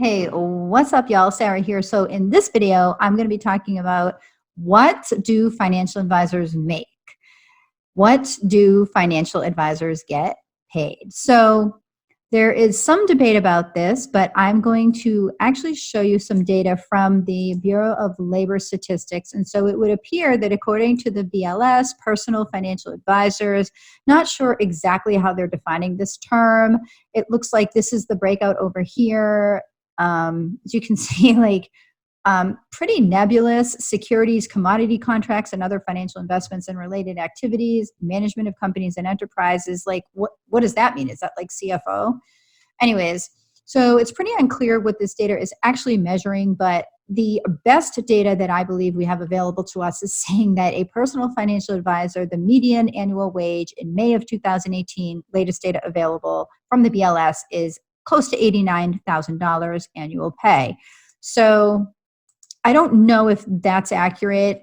Hey, what's up, y'all? Sarah here. So in this video, I'm going to be talking about what do financial advisors make? What do financial advisors get paid? So there is some debate about this, but I'm going to actually show you some data from the Bureau of Labor Statistics. And so it would appear that according to the BLS, personal financial advisors, not sure exactly how they're defining this term. It looks like this is the breakout over here. As you can see, pretty nebulous: securities, commodity contracts, and other financial investments and related activities, management of companies and enterprises. Like, what does that mean? Is that like CFO? Anyways, so it's pretty unclear what this data is actually measuring, but the best data that I believe we have available to us is saying that a personal financial advisor, the median annual wage in May of 2018, latest data available from the BLS, is close to $89,000 annual pay. So I don't know if that's accurate.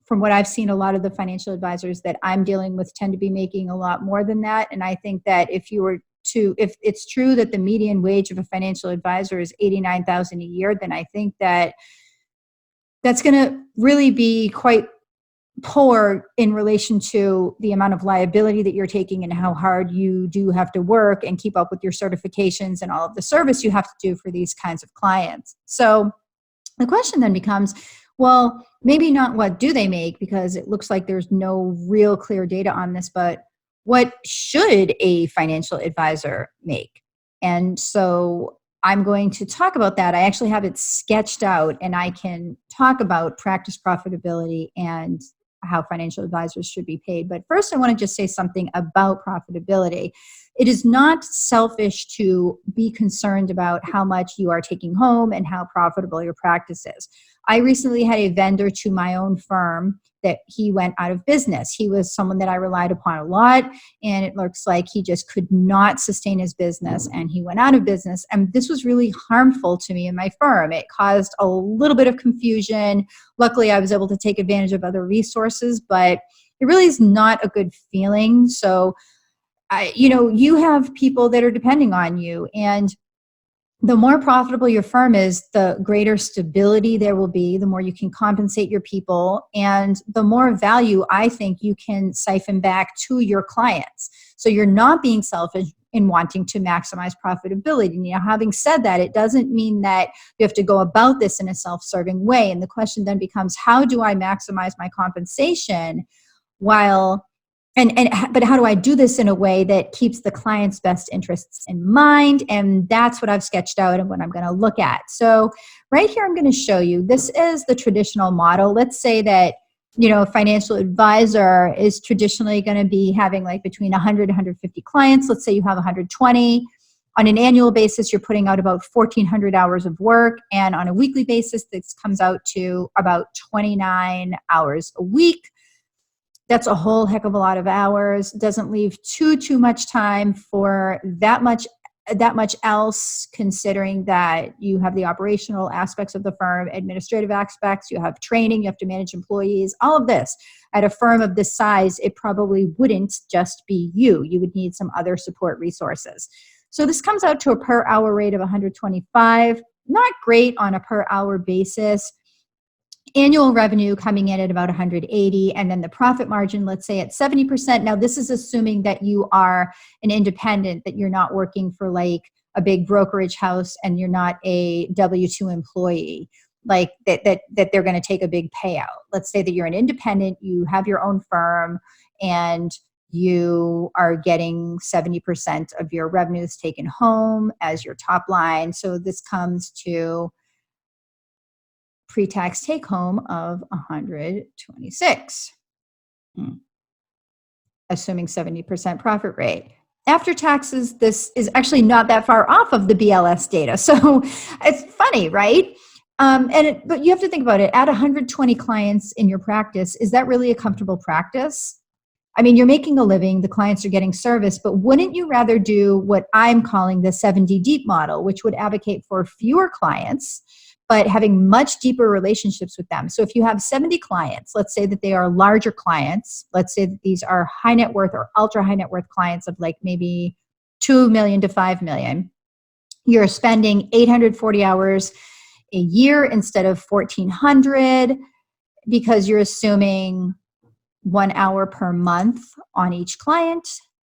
From what I've seen, a lot of the financial advisors that I'm dealing with tend to be making a lot more than that. And I think that if it's true that the median wage of a financial advisor is $89,000 a year, then I think that that's going to really be quite poor in relation to the amount of liability that you're taking and how hard you do have to work and keep up with your certifications and all of the service you have to do for these kinds of clients. So the question then becomes, well, maybe not what do they make, because it looks like there's no real clear data on this, but what should a financial advisor make? And so I'm going to talk about that. I actually have it sketched out, and I can talk about practice profitability and how financial advisors should be paid. But first, I want to just say something about profitability. It is not selfish to be concerned about how much you are taking home and how profitable your practice is. I recently had a vendor to my own firm that he went out of business. He was someone that I relied upon a lot, and it looks like he just could not sustain his business, and he went out of business. And this was really harmful to me and my firm. It caused a little bit of confusion. Luckily, I was able to take advantage of other resources, but it really is not a good feeling. So you have people that are depending on you, and the more profitable your firm is, the greater stability there will be, the more you can compensate your people, and the more value I think you can siphon back to your clients. So you're not being selfish in wanting to maximize profitability. Having said that, it doesn't mean that you have to go about this in a self-serving way. And the question then becomes, how do I maximize my compensation but how do I do this in a way that keeps the client's best interests in mind? And that's what I've sketched out and what I'm going to look at. So right here, I'm going to show you, this is the traditional model. Let's say that, a financial advisor is traditionally going to be having like between 100 and 150 clients. Let's say you have 120. On an annual basis, you're putting out about 1,400 hours of work. And on a weekly basis, this comes out to about 29 hours a week. That's a whole heck of a lot of hours. Doesn't leave too much time for that much else, considering that you have the operational aspects of the firm, administrative aspects, you have training, you have to manage employees, all of this. At a firm of this size, it probably wouldn't just be you. You would need some other support resources. So this comes out to a per hour rate of 125. Not great on a per hour basis. Annual revenue coming in at about 180, and then the profit margin, let's say at 70%. Now, this is assuming that you are an independent, that you're not working for like a big brokerage house and you're not a W-2 employee, like that they're going to take a big payout. Let's say that you're an independent, you have your own firm, and you are getting 70% of your revenues taken home as your top line. So this comes to pre-tax take home of 126, assuming 70% profit rate. After taxes, this is actually not that far off of the BLS data. So it's funny, right? But you have to think about it. At 120 clients in your practice, is that really a comfortable practice? I mean, you're making a living, the clients are getting service, but wouldn't you rather do what I'm calling the 7D deep model, which would advocate for fewer clients, but having much deeper relationships with them? So if you have 70 clients, let's say that they are larger clients, let's say that these are high net worth or ultra high net worth clients of like maybe 2 million to 5 million. you're spending 840 hours a year instead of 1,400 because you're assuming 1 hour per month on each client.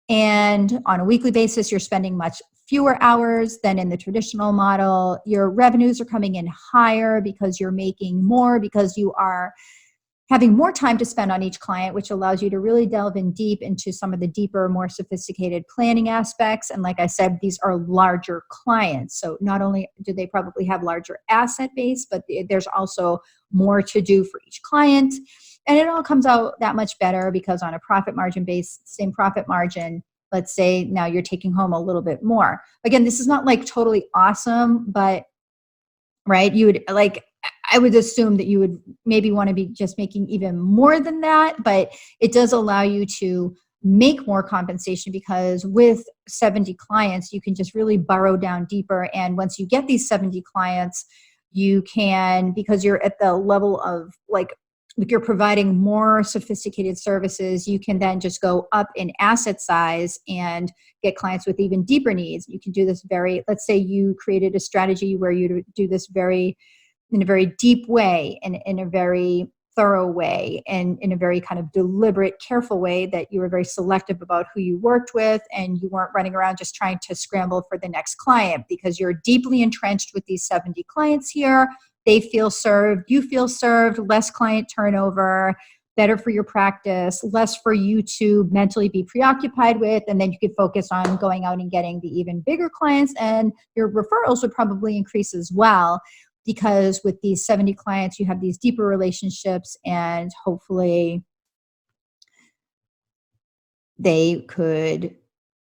And on a weekly basis, you're spending much fewer hours than in the traditional model. Your revenues are coming in higher because you're making more, because you are having more time to spend on each client, which allows you to really delve in deep into some of the deeper, more sophisticated planning aspects. And like I said, these are larger clients. So not only do they probably have larger asset base, but there's also more to do for each client. And it all comes out that much better because on a profit margin base, same profit margin, let's say now you're taking home a little bit more. Again, this is not like totally awesome, but right, you would like, I would assume that you would maybe want to be just making even more than that, but it does allow you to make more compensation because with 70 clients, you can just really burrow down deeper. And once you get these 70 clients, you can, because you're at the level of like you're providing more sophisticated services, you can then just go up in asset size and get clients with even deeper needs. You can do this let's say you created a strategy where you do this in a very deep way and in a very thorough way and in a very kind of deliberate, careful way that you were very selective about who you worked with and you weren't running around just trying to scramble for the next client because you're deeply entrenched with these 70 clients here. They feel served, you feel served, less client turnover, better for your practice, less for you to mentally be preoccupied with, and then you could focus on going out and getting the even bigger clients, and your referrals would probably increase as well because with these 70 clients, you have these deeper relationships and hopefully they could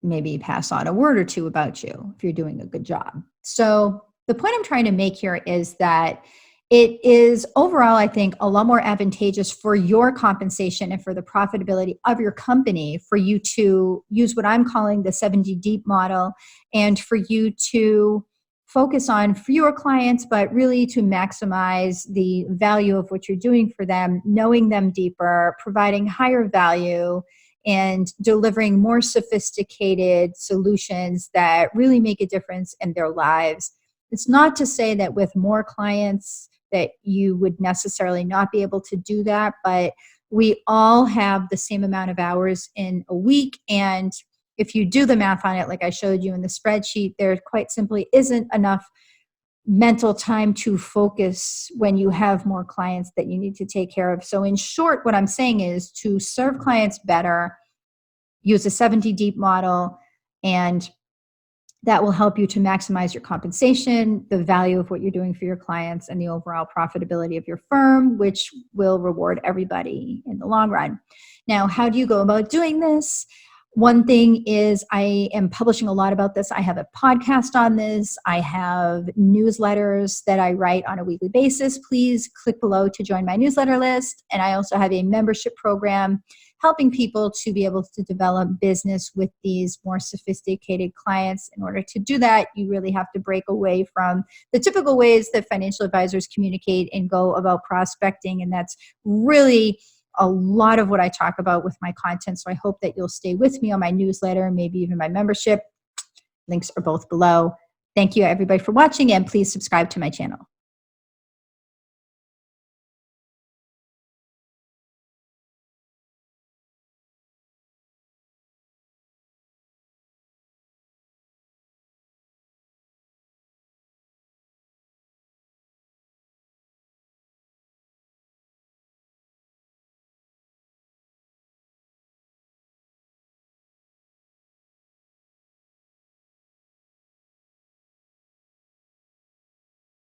maybe pass on a word or two about you if you're doing a good job. So the point I'm trying to make here is that it is overall, I think, a lot more advantageous for your compensation and for the profitability of your company for you to use what I'm calling the 70 deep model and for you to focus on fewer clients, but really to maximize the value of what you're doing for them, knowing them deeper, providing higher value, and delivering more sophisticated solutions that really make a difference in their lives. It's not to say that with more clients that you would necessarily not be able to do that, but we all have the same amount of hours in a week. And if you do the math on it, like I showed you in the spreadsheet, there quite simply isn't enough mental time to focus when you have more clients that you need to take care of. So in short, what I'm saying is to serve clients better, use a 70 deep model, and that will help you to maximize your compensation, the value of what you're doing for your clients, and the overall profitability of your firm, which will reward everybody in the long run. Now, how do you go about doing this? One thing is I am publishing a lot about this. I have a podcast on this. I have newsletters that I write on a weekly basis. Please click below to join my newsletter list. And I also have a membership program helping people to be able to develop business with these more sophisticated clients. In order to do that, you really have to break away from the typical ways that financial advisors communicate and go about prospecting. And that's really a lot of what I talk about with my content. So I hope that you'll stay with me on my newsletter, maybe even my membership. Links are both below. Thank you everybody for watching, and please subscribe to my channel.